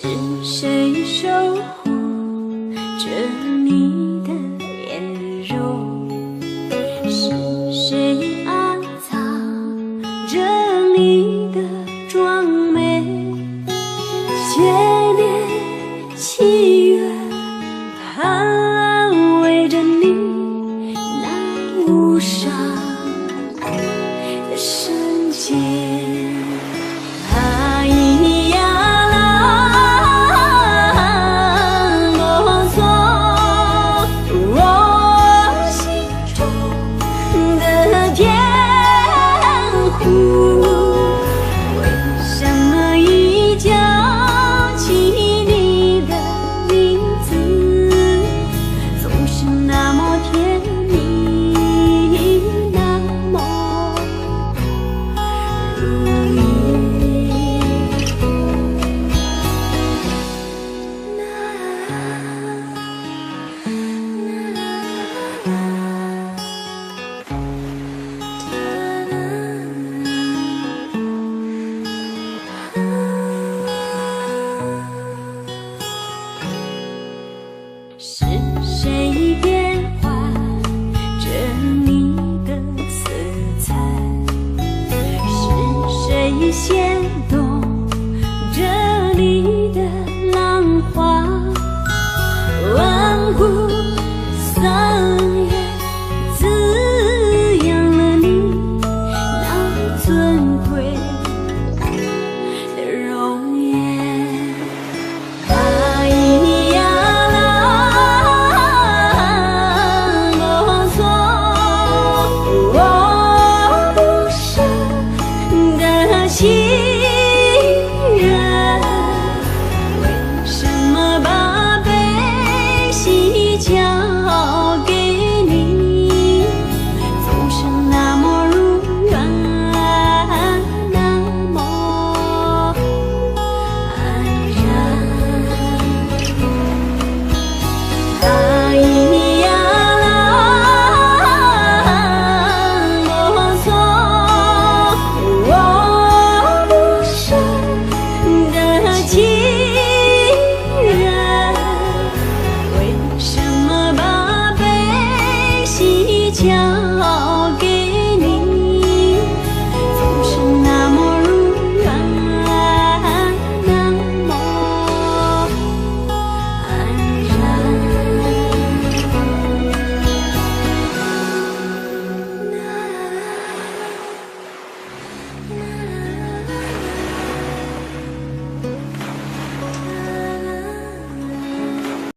是谁守护着你的颜容？是谁暗藏着你的妆眉？千年祈愿捍卫着你那无上的圣洁。是谁变换着你的色彩？是谁牵动着你的浪花？万古桑叶滋养了你那尊贵的容颜。情人为什么把悲喜交给你？总是那么如愿，那么安然。情人为什么把悲喜交